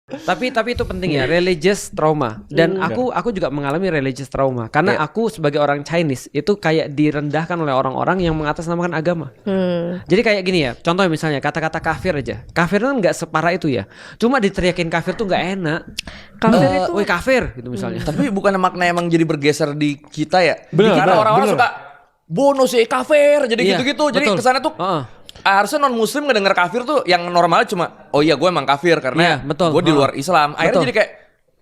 Tapi itu penting ya, religious trauma. Dan aku juga mengalami religious trauma karena aku sebagai orang Chinese itu kayak direndahkan oleh orang-orang yang mengatasnamakan agama. Jadi kayak gini ya, contohnya misalnya kata-kata kafir aja. Kafir kan nggak separah itu ya. Cuma diteriakin kafir tuh nggak enak. Kafir itu, woi kafir gitu misalnya. Tapi bukan makna emang jadi bergeser di kita ya. Bener, Karena orang-orang bener. suka bonus sih kafir jadi Iya, gitu-gitu. Jadi betul. kesannya tuh harusnya non muslim ngedenger kafir tuh yang normalnya cuma oh iya gue emang kafir karena Iya, betul. gue di luar Islam. Akhirnya Betul. jadi kayak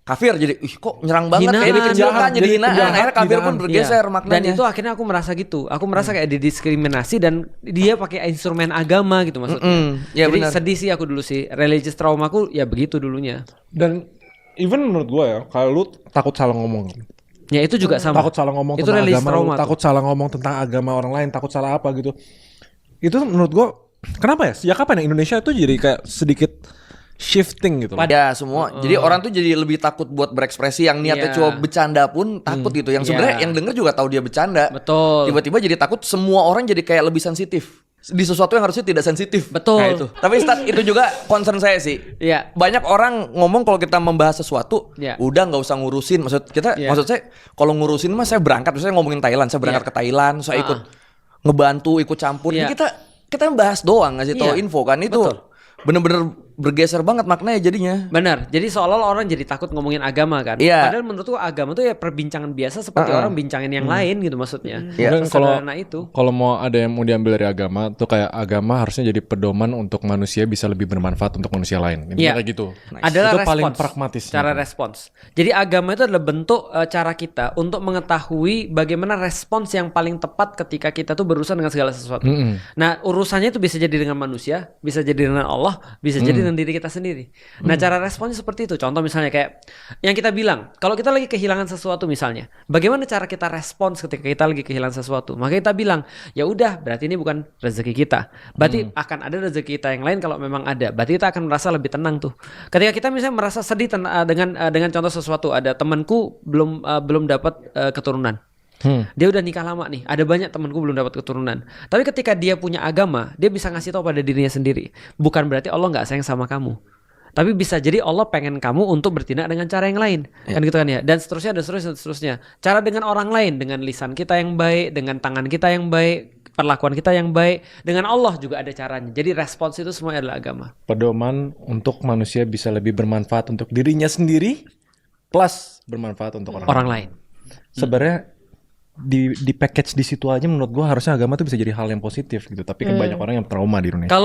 kafir jadi kok nyerang banget Hinaan. kayak dikecilkan jadi hinaan. Penjahat, Akhirnya kafir pun hinaan. bergeser Iya. maknanya. Dan itu akhirnya aku merasa gitu. Aku merasa kayak didiskriminasi dan dia pakai instrumen agama gitu maksudnya. Iya, Jadi benar. sedih sih aku dulu sih. Religious traumaku ya begitu dulunya. Dan even menurut gue ya, kalau lu takut salah ngomong, Ya itu juga sama. takut salah ngomong Itu tentang religious agama, lu trauma tuh. takut salah ngomong tentang agama orang lain, takut salah apa gitu. Itu menurut gue, kenapa ya? Sejak kapan ya Indonesia itu jadi kayak sedikit shifting gitu loh. Ya semua. Jadi orang tuh jadi lebih takut buat berekspresi yang niatnya Iya. cuma bercanda pun takut gitu. Yang sebenarnya Iya. yang denger juga tahu dia bercanda. Betul. Tiba-tiba jadi takut semua orang jadi kayak lebih sensitif di sesuatu yang harusnya tidak sensitif. Betul. Nah, itu. Tapi Ustaz, itu juga concern saya sih. Iya. Banyak orang ngomong kalau kita membahas sesuatu, Iya. udah nggak usah ngurusin. Maksud Iya. saya kalau ngurusin mah saya berangkat. Misalnya ngomongin Thailand, saya berangkat Iya. ke Thailand, saya ikut ngebantu, ikut campur. Iya. Jadi kita bahas doang, ngasih tahu Iya. info kan itu. Betul. Bener-bener bergeser banget maknanya jadinya. Benar. Jadi seolah-olah orang jadi takut ngomongin agama kan. Iya. Padahal menurutku agama tuh ya perbincangan biasa seperti orang bincangin yang lain gitu maksudnya. Iya. Dan kalau Sesederhana itu. kalau mau ada yang mau diambil dari agama tuh kayak agama harusnya jadi pedoman untuk manusia bisa lebih bermanfaat untuk manusia lain. Intinya Iya. kayak gitu. Adalah itu paling respons, pragmatis. cara respons. Jadi agama itu adalah bentuk cara kita untuk mengetahui bagaimana respons yang paling tepat ketika kita tuh berurusan dengan segala sesuatu. Nah urusannya itu bisa jadi dengan manusia, bisa jadi dengan Allah, bisa jadi dengan diri kita sendiri. Nah cara responsnya seperti itu. Contoh misalnya kayak yang kita bilang, kalau kita lagi kehilangan sesuatu misalnya, bagaimana cara kita respons ketika kita lagi kehilangan sesuatu? Maka kita bilang, ya udah berarti ini bukan rezeki kita. Berarti akan ada rezeki kita yang lain kalau memang ada. Berarti kita akan merasa lebih tenang tuh. Ketika kita misalnya merasa sedih dengan contoh sesuatu, ada temanku belum dapat keturunan. Dia udah nikah lama nih. Ada banyak temanku belum dapat keturunan. Tapi ketika dia punya agama, dia bisa ngasih tahu pada dirinya sendiri. Bukan berarti Allah nggak sayang sama kamu. Tapi bisa jadi Allah pengen kamu untuk bertindak dengan cara yang lain. Kan gitu kan ya. Dan seterusnya dan seterusnya. Cara dengan orang lain, dengan lisan kita yang baik, dengan tangan kita yang baik, perlakuan kita yang baik, dengan Allah juga ada caranya. Jadi respons itu semua adalah agama. Pedoman untuk manusia bisa lebih bermanfaat untuk dirinya sendiri plus bermanfaat untuk orang Orang lain. Sebenarnya di package di situ aja menurut gua harusnya agama tuh bisa jadi hal yang positif gitu. Tapi kan banyak orang yang trauma di Indonesia. Kalau